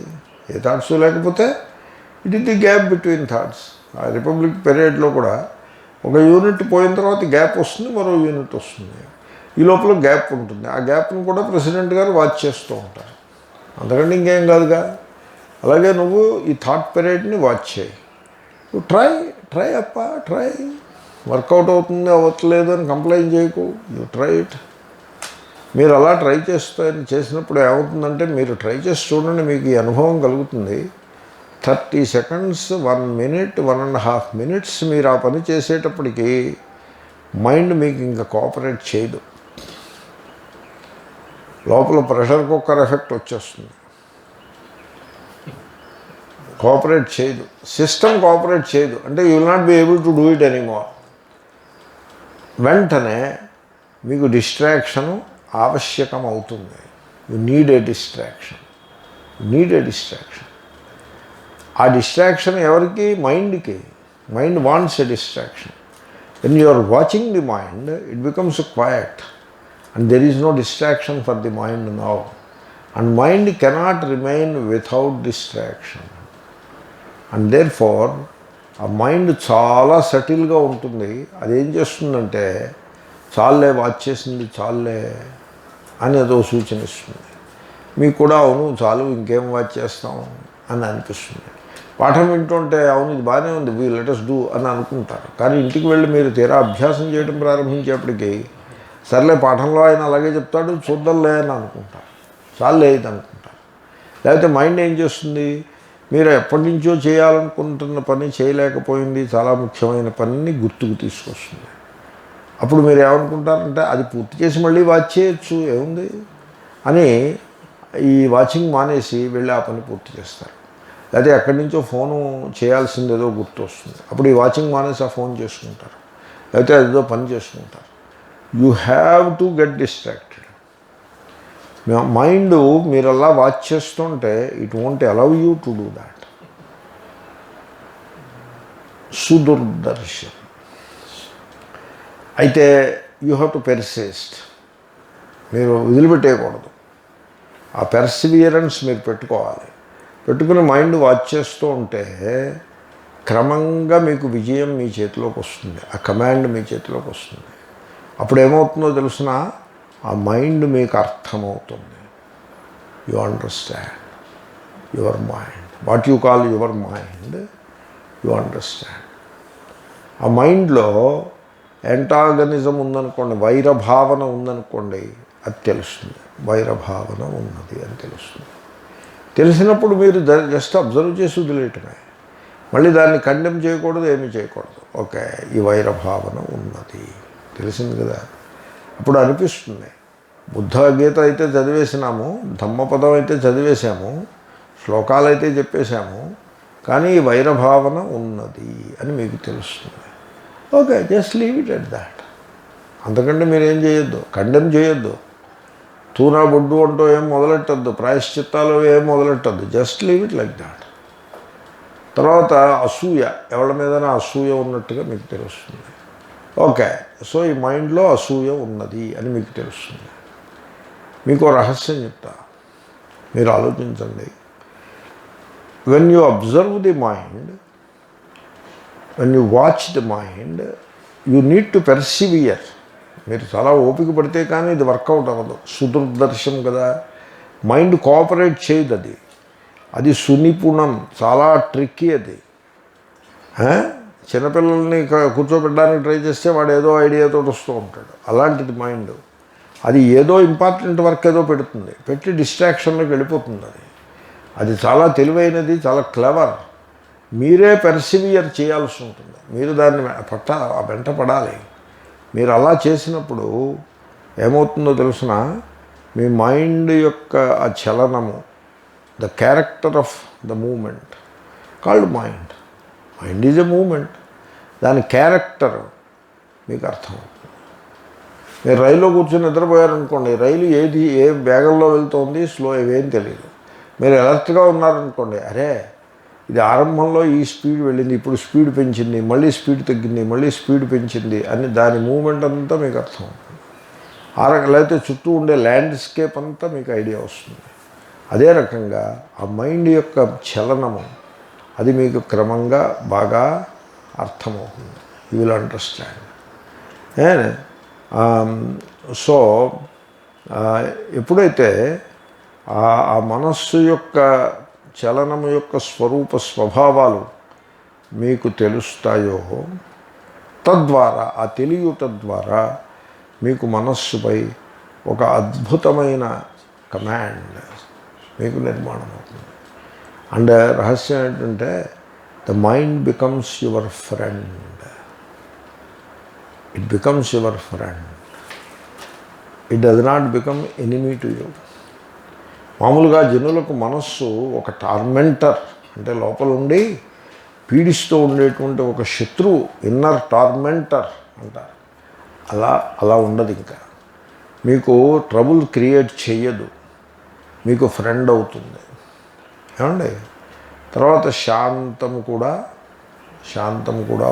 ఏ థాట్స్ లేకపోతే it is the gap between thoughts. ఆ రిపబ్లిక్ పెరేడ్లో కూడా ఒక యూనిట్ పోయిన తర్వాత గ్యాప్ వస్తుంది, మరో యూనిట్ వస్తుంది. ఈ లోపల గ్యాప్ ఉంటుంది. ఆ గ్యాప్ను కూడా ప్రెసిడెంట్ గారు వాచ్ చేస్తూ ఉంటారు. అంతకంటే ఇంకేం కాదుగా. అలాగే నువ్వు ఈ థాట్ పెరేడ్ని వాచ్ చేయి. Try try. వర్కౌట్ అవుతుంది అవ్వట్లేదు అని కంప్లైంట్ చేయకు. You try it. మీరు అలా ట్రై చేసినప్పుడు ఏమవుతుందంటే, మీరు ట్రై చేసి చూడండి, మీకు ఈ అనుభవం కలుగుతుంది. 30 seconds, 1 minute, 1.5 minutes మీరు ఆ పని చేసేటప్పటికి మైండ్ మీకు ఇంకా కోఆపరేట్ చేయదు. లోపల ప్రెషర్ కుక్కర్ ఎఫెక్ట్ వచ్చేస్తుంది. కోఆపరేట్ చేయదు, సిస్టమ్ కోఆపరేట్ చేయదు. అంటే you will not be able to do it anymore. వెంటనే మీకు డిస్ట్రాక్షను ఆవశ్యకం అవుతుంది. You need a distraction. ఆ డిస్ట్రాక్షన్ ఎవరికి? మైండ్కి. Mind wants a distraction. When you are watching the mind, it becomes quiet and there is no distraction for the mind now. And mind cannot remain without distraction. And therefore ఆ mind చాలా సటిల్గా ఉంటుంది. అదేం చేస్తుందంటే, చాలే watch చేసింది చాలే అని ఏదో సూచన ఇస్తుంది. మీకు కూడా అవును చాలు ఇంకేం వాచ్ చేస్తాం అని అనిపిస్తుంది. పాఠం వింటుంటే అవును ఇది బాగానే ఉంది, వీ లెటస్ డూ అని అనుకుంటారు. కానీ ఇంటికి వెళ్ళి మీరు తీరా అభ్యాసం చేయడం ప్రారంభించేప్పటికీ సర్లే పాఠంలో ఆయన అలాగే చెప్తాడు చూద్దాంలే అని అనుకుంటారు. చాలే ఇది అనుకుంటారు. లేకపోతే మైండ్ ఏం చేస్తుంది? మీరు ఎప్పటి నుంచో చేయాలనుకుంటున్న పని చేయలేకపోయింది, చాలా ముఖ్యమైన పనిని గుర్తుకు తీసుకొస్తుంది. అప్పుడు మీరు ఏమనుకుంటారంటే అది పూర్తి చేసి మళ్ళీ వాచ్ చేయొచ్చు ఏముంది అని ఈ వాచింగ్ మానేసి వెళ్ళి ఆ పని పూర్తి చేస్తారు. లేకపోతే ఎక్కడి నుంచో ఫోను చేయాల్సిందేదో గుర్తు వస్తుంది, అప్పుడు ఈ వాచింగ్ మానేసి ఆ ఫోన్ చేసుకుంటారు. లేకపోతే అదేదో పని చేసుకుంటారు. You have to get distracted. Mind మీరు అలా వాచ్ చేస్తుంటే it won't allow you to do that. సుదుర్దర్శన్. అయితే యూ హ్యావ్ టు పెర్సిస్ట్. మీరు వదిలిపెట్టేయకూడదు. ఆ పెర్సివియరెన్స్ మీరు పెట్టుకోవాలి. పెట్టుకుని మైండ్ వాచ్ చేస్తూ ఉంటే క్రమంగా మీకు విజయం మీ చేతిలోకి వస్తుంది. ఆ కమాండ్ మీ చేతిలోకి వస్తుంది. అప్పుడు ఏమవుతుందో తెలుసిన, ఆ మైండ్ మీకు అర్థమవుతుంది. You understand your mind. What you call your mind, you understand. ఆ మైండ్లో యాంటాగనిజం ఉందనుకోండి, వైరభావన ఉందనుకోండి, అది తెలుస్తుంది. వైరభావన ఉన్నది అని తెలుస్తుంది. తెలిసినప్పుడు మీరు జస్ట్ అబ్జర్వ్ చేసి వదిలేయటమే. మళ్ళీ దాన్ని కండెమ్ చేయకూడదు, ఏమీ చేయకూడదు. ఓకే, ఈ వైరభావన ఉన్నది తెలిసింది కదా. అప్పుడు అనిపిస్తుంది, బుద్ధగీత అయితే చదివేసినాము, ధమ్మపదం అయితే చదివేశాము, శ్లోకాలు అయితే చెప్పేశాము, కానీ ఈ వైరభావన ఉన్నది అని మీకు తెలుస్తుంది. Okay, just leave it at that. అంతకంటే మీరేం చేయొద్దు, కండెమ్ చేయొద్దు. తూనా బొడ్డు అంటూ ఏం మొదలెట్టద్దు, ప్రాయశ్చిత్తాలు ఏం మొదలెట్టద్దు. Just leave it like that. తర్వాత అసూయ, ఎవరి మీదైనా అసూయ ఉన్నట్టుగా మీకు తెలుస్తుంది. ఓకే, సో ఈ మైండ్లో అసూయ ఉన్నది అని మీకు తెలుస్తుంది. మీకు రహస్యం చెప్తా, మీరు ఆలోచించండి. When you observe the mind, when you watch the mind, you need to persevere. మీరు చాలా ఓపిక పడితే కానీ ఇది వర్కౌట్ అవ్వదు. సుదూరదర్శనం కదా, మైండ్ కోఆపరేట్ చేయదు. అది సునిపుణం, చాలా ట్రిక్కీ. అది చిన్నపిల్లల్ని కూర్చోబెట్టడానికి ట్రై చేస్తే వాడు ఏదో ఐడియాతో వస్తూ ఉంటాడు. అలాంటిది మైండ్. అది ఏదో ఇంపార్టెంట్ వర్క్ ఏదో పెడుతుంది, పెట్టి డిస్ట్రాక్షన్లోకి వెళ్ళిపోతుంది. అది చాలా తెలివైనది, చాలా క్లెవర్. మీరే పెర్సివియర్ చేయాల్సి ఉంటుంది. మీరు దాన్ని వెంట పడాలి. మీరు అలా చేసినప్పుడు ఏమవుతుందో తెలుసిన, మీ మైండ్ యొక్క ఆ చలనము, the character of the moment called mind. Mind is a moment. దాని క్యారెక్టర్ మీకు అర్థమవుతుంది. మీరు రైల్లో కూర్చొని నిద్రపోయారనుకోండి, రైలు ఏ వేగంలో వెళ్తుంది, స్లో ఇవేం తెలియదు. మీరు అలర్ట్గా ఉన్నారనుకోండి, అరే ఇది ఆరంభంలో ఈ స్పీడ్ వెళ్ళింది, ఇప్పుడు స్పీడ్ పెంచింది, మళ్ళీ స్పీడ్ తగ్గింది, మళ్ళీ స్పీడ్ పెంచింది అని దాని మూమెంట్ అంతా మీకు అర్థమవుతుంది. లేకపోతే చుట్టూ ఉండే ల్యాండ్స్కేప్ అంతా మీకు ఐడియా వస్తుంది. అదే రకంగా ఆ మైండ్ యొక్క చలనము అది మీకు క్రమంగా బాగా అర్థమవుతుంది. You will understand. సో ఎప్పుడైతే ఆ మనస్సు యొక్క చలనము యొక్క స్వరూప స్వభావాలు మీకు తెలుస్తాయో, తద్వారా ఆ తెలియుట ద్వారా మీకు మనస్సుపై ఒక అద్భుతమైన కమాండ్ మీకు నిర్మాణం అవుతుంది. అండ్ రహస్యం ఏంటంటే the mind becomes your friend. It becomes your friend. It does not become enemy to you. మామూలుగా జనులకు మనస్సు ఒక టార్మెంటర్, అంటే లోపల ఉండి పీడిస్తూ ఉండేటువంటి ఒక శత్రువు, ఇన్నర్ టార్మెంటర్ అంటారు. అలా ఉండదు. ఇంకా మీకు ట్రబుల్ క్రియేట్ చేయదు, మీకు ఫ్రెండ్ అవుతుంది. ఏమండి? తర్వాత శాంతము కూడా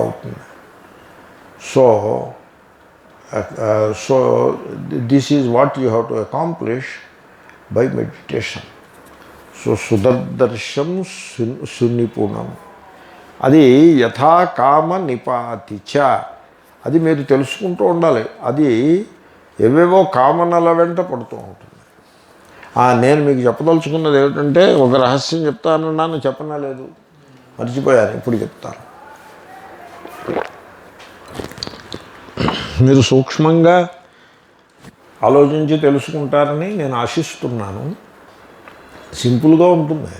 అవుతుంది. So this is what you have to accomplish by meditation. So సుదర్దర్శం సునిపుణం, అది యథాకామ నిపాతిచ, అది మీరు తెలుసుకుంటూ ఉండాలి. అది ఏవేవో కామనల వెంట పడుతూ ఉంటుంది. నేను మీకు చెప్పదలుచుకున్నది ఏమిటంటే, ఒక రహస్యం చెప్తానన్నాను, చెప్పనలేదు, మర్చిపోయాను, ఇప్పుడు చెప్తాను. మీరు సూక్ష్మంగా ఆలోచించి తెలుసుకుంటారని నేను ఆశిస్తున్నాను. సింపుల్గా ఉంటుంది.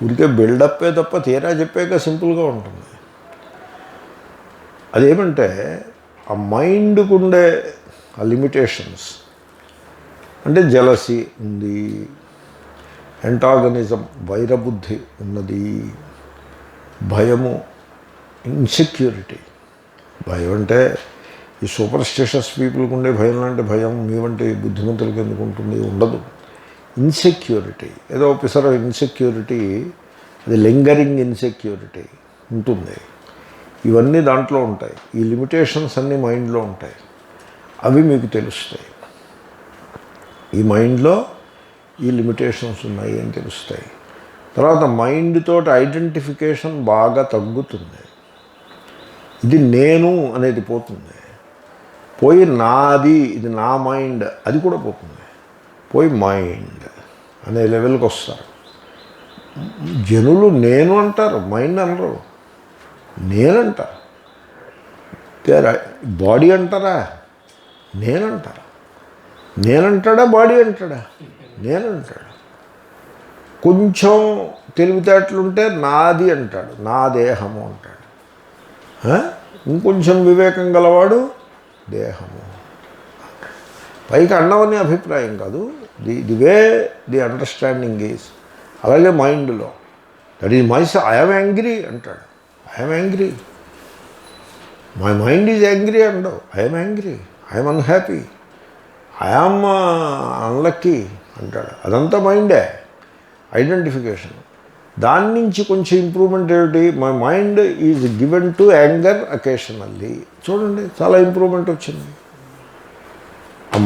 ఊరికే బిల్డప్పే తప్ప తీరా చెప్పాక సింపుల్గా ఉంటుంది. అదేమంటే ఆ మైండ్కు ఉండే ఆ లిమిటేషన్స్, అంటే జలసి ఉంది, యాంటాగనిజం వైరబుద్ధి ఉన్నది, భయము ఇన్సెక్యూరిటీ. భయం అంటే ఈ సూపర్ స్టిషియస్ పీపుల్కి ఉండే భయం లాంటి భయం మీ వంటి బుద్ధిమంతులకి ఎందుకు ఉంటుంది? ఉండదు. ఇన్సెక్యూరిటీ, ఏదో పిసర ఇన్సెక్యూరిటీ, అది లింగరింగ్ ఇన్సెక్యూరిటీ ఉంటుంది. ఇవన్నీ దాంట్లో ఉంటాయి. ఈ లిమిటేషన్స్ అన్నీ మైండ్లో ఉంటాయి. అవి మీకు తెలుస్తాయి. ఈ మైండ్లో ఈ లిమిటేషన్స్ ఉన్నాయి అని తెలుస్తాయి. తర్వాత మైండ్ తోటి ఐడెంటిఫికేషన్ బాగా తగ్గుతుంది. ఇది నేను అనేది పోతుంది. పోయి నాది, ఇది నా మైండ్, అది కూడా పోతుంది. పోయి మైండ్ అనే లెవెల్కి వస్తారు. జనులు నేను అంటారు, మైండ్ అనరు, నేనంటారు. బాడీ అంటారా? నేనంటారా? నేనంటాడా బాడీ అంటాడా? నేనంటాడు. కొంచెం తెలివితేటలుంటే నాది అంటాడు, నా దేహము అంటాడు. ఇంకొంచెం వివేకం గలవాడు దేహము. పైకి అన్నవని అభిప్రాయం కాదు. The way the understanding is. అలాగే మైండ్లో that is my I'm angry అంటాడు. I'm angry, my mind is angry అండవు. I'm angry, I'm unhappy, I'm unlucky అంటాడు. అదంతా మైండే ఐడెంటిఫికేషన్. దాని నుంచి కొంచెం ఇంప్రూవ్మెంట్ ఏమిటి? My mind is given to anger occasionally. చూడండి, చాలా ఇంప్రూవ్మెంట్ వచ్చింది.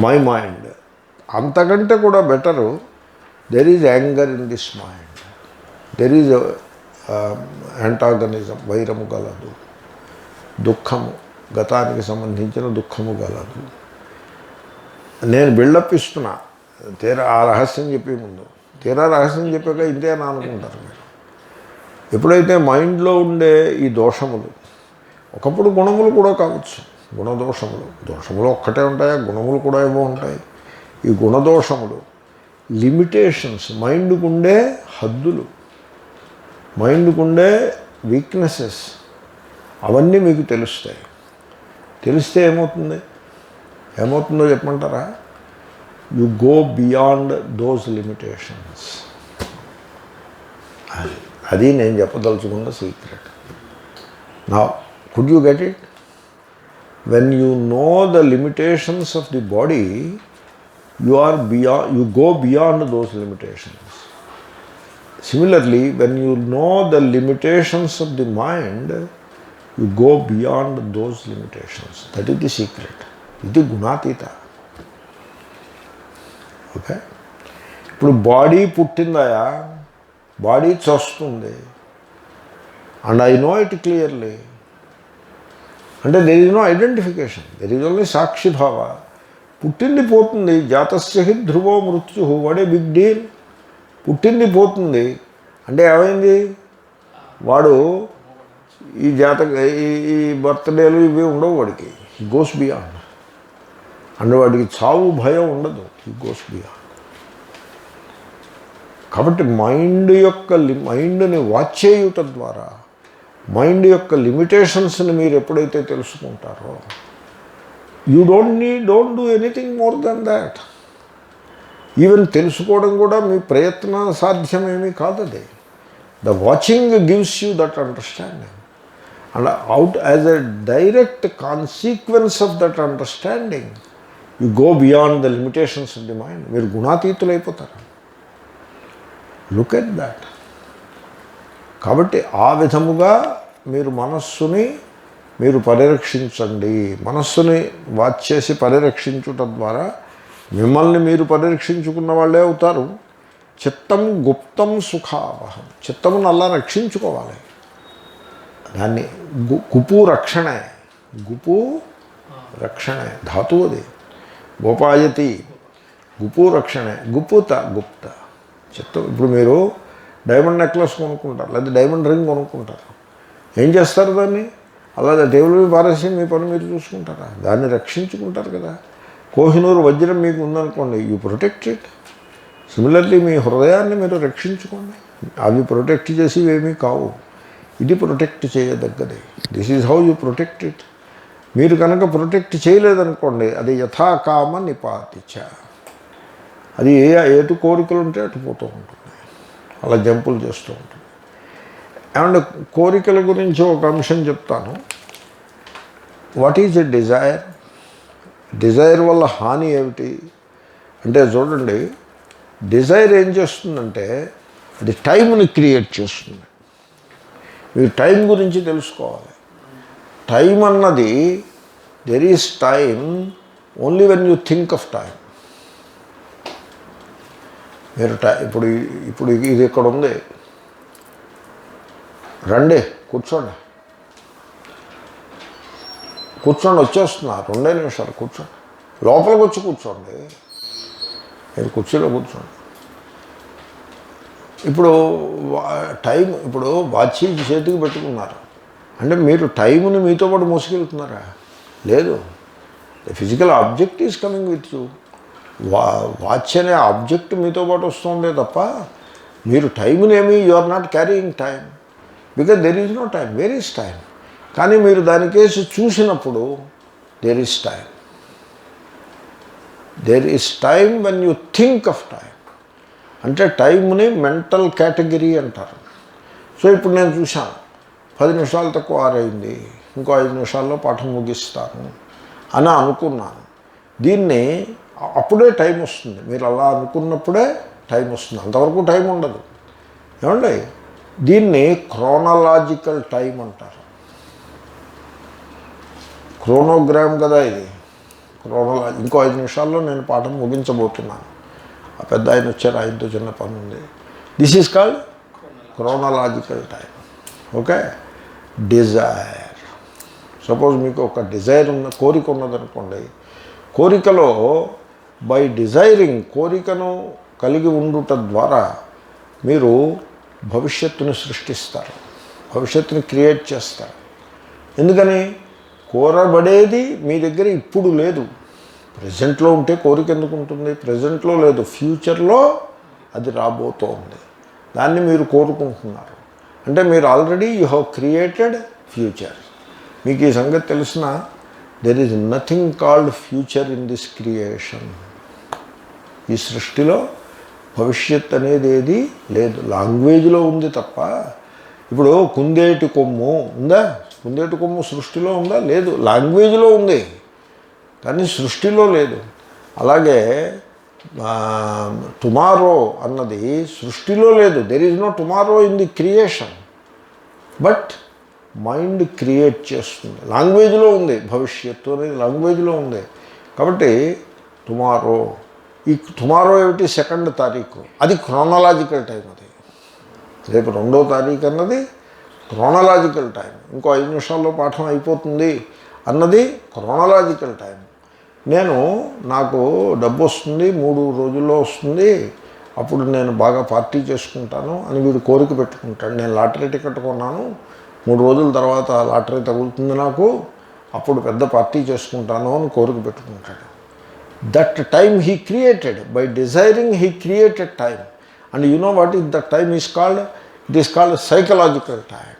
మై మైండ్ అంతకంటే కూడా better. There is anger in this mind, there is antagonism, వైరము గలదు, దుఃఖము, గతానికి సంబంధించిన దుఃఖము గలదు. నేను బిల్డప్ ఇస్తున్నా తీరా ఆ రహస్యం చెప్పే ముందు. తీరా రహస్యం చెప్పాక ఇంతేనా అనుకుంటారు మీరు. ఎప్పుడైతే మైండ్లో ఉండే ఈ దోషములు, ఒకప్పుడు గుణములు కూడా కావచ్చు, దోషములు ఒక్కటే ఉంటాయా? గుణములు కూడా ఏవో ఉంటాయి. ఈ గుణదోషములు, లిమిటేషన్స్, మైండ్కు ఉండే హద్దులు, మైండ్కు ఉండే వీక్నెసెస్, అవన్నీ మీకు తెలుస్తాయి. తెలిస్తే ఏమవుతుందో చెప్పమంటారా? You go beyond those limitations. అది నేను చెప్పదలుచుకున్న సీక్రెట్. నా could you get it? When you know the limitations of the body, you go beyond those limitations. Similarly, when you know the limitations of the mind, you go beyond those limitations. That is the secret. ఇది గుణాతీత. Okay, ఇప్పుడు body పుట్టిందయా, body చస్తుంది, and I know it clearly. అంటే there is no identification, there is only సాక్షిభావ. పుట్టింది పోతుంది, జాతస్య హి ధ్రువో మృత్యు, వాడే బిగ్ డీల్. పుట్టింది పోతుంది అంటే ఏమైంది? వాడు ఈ ఈ బర్త్డేలు ఇవి ఉండవు వాడికి. He goes beyond. అంటే వాడికి చావు భయం ఉండదు. He goes beyond. కాబట్టి మైండ్ని వాచ్ చేయుట ద్వారా, మైండ్ యొక్క లిమిటేషన్స్ని మీరు ఎప్పుడైతే తెలుసుకుంటారో, you don't do anything more than that. Even తెలుసుకోవడం కూడా మీ ప్రయత్న సాధ్యమేమీ కాదు. అది the watching gives you that understanding. And out as a direct consequence of that understanding you go beyond the limitations of the mind. మీరు గుణాతీతులైపోతారు. Look at that. కాబట్టి ఆ విధముగా మీరు మనస్సుని మీరు పరిరక్షించండి. మనస్సుని వాచ్ చేసి పరిరక్షించుట ద్వారా మిమ్మల్ని మీరు పరిరక్షించుకున్న వాళ్ళే అవుతారు. చిత్తం గుప్తం సుఖావహం. చిత్తమును అలా రక్షించుకోవాలి. దాన్ని గుపు రక్షణే, గుపు రక్షణే ధాతువు అది. గోపాయతి గుపు రక్షణే, గుపుత గుప్త చిత్తం. ఇప్పుడు మీరు డైమండ్ నెక్లెస్ కొనుక్కుంటారు, లేదా డైమండ్ రింగ్ కొనుక్కుంటారు. ఏం చేస్తారు దాన్ని? అలా టేబుల్ మీద పారేసి మీ పని మీరు చూసుకుంటారా? దాన్ని రక్షించుకుంటారు కదా. కోహినూరు వజ్రం మీకు ఉందనుకోండి, యూ ప్రొటెక్ట్ ఇట్. సిమిలర్లీ మీ హృదయాన్ని మీరు రక్షించుకోండి. అవి ప్రొటెక్ట్ చేసి ఏమీ కావు. ఇది ప్రొటెక్ట్ చేయదగ్గది. This is how you protect it. మీరు కనుక ప్రొటెక్ట్ చేయలేదనుకోండి, అది యథాకామ నిపాతిచ. అది ఎటు కోరికలు ఉంటే అటు పోతూ ఉంటుంది, అలా జంపులు చేస్తూ ఉంటుంది. ఏమంటే కోరికల గురించి ఒక అంశం చెప్తాను. What is a desire? Desire వల్ల హాని ఏమిటి అంటే, చూడండి, డిజైర్ ఏం చేస్తుందంటే అది టైంని క్రియేట్ చేస్తుంది. మీరు టైం గురించి తెలుసుకోవాలి. టైం అన్నది, there is time only when you think of time. మీరు ఇప్పుడు ఇది ఇక్కడ ఉంది, రండి కూర్చోండి వచ్చేస్తున్నా, 2 నిమిషాలు కూర్చోండి, లోపలికి వచ్చి కూర్చోండి, మీరు కుర్చీలో కూర్చోండి. ఇప్పుడు టైం, ఇప్పుడు వాచ్ చేతికి పెట్టుకున్నారు అంటే మీరు టైంని మీతో పాటు మోసుకెళ్తున్నారా? లేదు. The physical object is coming with you. Watch అనే ఆబ్జెక్ట్ మీతో పాటు వస్తుందే తప్ప మీరు టైంని ఏమీ you are not carrying time, because there is no time. Where is time? కానీ మీరు దానికేసి చూసినప్పుడు there is time. There is time when you think of time. అంటే టైంని మెంటల్ కేటగిరీ అంటారు. సో ఇప్పుడు నేను చూశాను 10 నిమిషాలు తక్కువ 6 అయింది, ఇంకో 5 నిమిషాల్లో పాఠం ముగిస్తాను అని అనుకున్నాను. దీన్ని అప్పుడే టైం వస్తుంది. మీరు అలా అనుకున్నప్పుడే టైం వస్తుంది, అంతవరకు టైం ఉండదు. ఏమండి, దీన్ని క్రోనలాజికల్ టైం అంటారు. క్రోనోగ్రామ్ కదా ఇది, క్రోనలాజీ. ఇంకో 5 నిమిషాల్లో నేను పాఠం ముగించబోతున్నాను. ఆ పెద్ద ఆయన వచ్చారు, ఆయనతో చిన్న పని ఉంది. This is called chronological time. Okay. Desire, suppose మీకు ఒక డిజైర్ కోరిక ఉన్నదనుకోండి, కోరికలో బై డిజైరింగ్, కోరికను కలిగి ఉండుట ద్వారా మీరు భవిష్యత్తును సృష్టిస్తారు, భవిష్యత్తుని క్రియేట్ చేస్తారు. ఎందుకని? కోరబడేది మీ దగ్గర ఇప్పుడు లేదు. ప్రజెంట్లో ఉంటే కోరిక ఎందుకు ఉంటుంది? ప్రజెంట్లో లేదు, ఫ్యూచర్లో అది రాబోతోంది. దాన్ని మీరు కోరుకుంటున్నారు అంటే మీరు already you have created future. మీకు ఈ సంగతి తెలిసిన, there is nothing called future in this creation. ఈ సృష్టిలో భవిష్యత్ అనేది ఏది లేదు. లాంగ్వేజ్లో ఉంది తప్ప. ఇప్పుడు కుందేటి కొమ్ము ఉందా? కుందేటి కొమ్ము సృష్టిలో ఉందా? లేదు. లాంగ్వేజ్లో ఉంది కానీ సృష్టిలో లేదు. అలాగే టుమారో అన్నది సృష్టిలో లేదు. There is no tomorrow in the creation, but mind create చేస్తుంది. లాంగ్వేజ్లో ఉంది. భవిష్యత్తు అనేది లాంగ్వేజ్లో ఉంది. కాబట్టి టుమారో, ఈ టుమారో ఏమిటి? 2వ తారీఖు, అది క్రోనలాజికల్ టైం. అది రేపు 2వ తారీఖు అన్నది క్రోనలాజికల్ టైం. ఇంకో 5 నిమిషాల్లో పాఠం అయిపోతుంది అన్నది క్రోనలాజికల్ టైం. నాకు డబ్బు వస్తుంది, 3 రోజుల్లో వస్తుంది, అప్పుడు నేను బాగా పార్టీ చేసుకుంటాను అని వీడు కోరిక పెట్టుకుంటాడు. నేను లాటరీ టికెట్ కొన్నాను, 3 రోజుల తర్వాత లాటరీ తగులుతుంది నాకు, అప్పుడు పెద్ద పార్టీ చేసుకుంటాను అని కోరిక పెట్టుకుంటాడు. That time he created. By desiring he created time. And you know what is that time is called? It is called psychological time.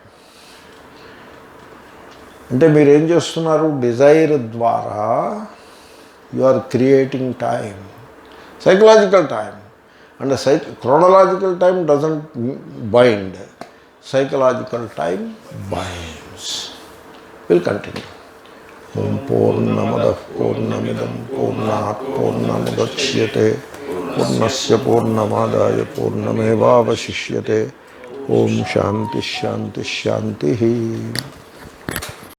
అంటే మీరు ఏం చేస్తున్నారు? డిజైర్ ద్వారా you are creating time, psychological time. And chronological time doesn't bind, psychological time binds. We'll continue. Om Purnamadah Purnamidam Purnat Purnamudachyate Purnasya Purnamadaya Purnamevavashishyate. Om Shanti Shanti Shanti.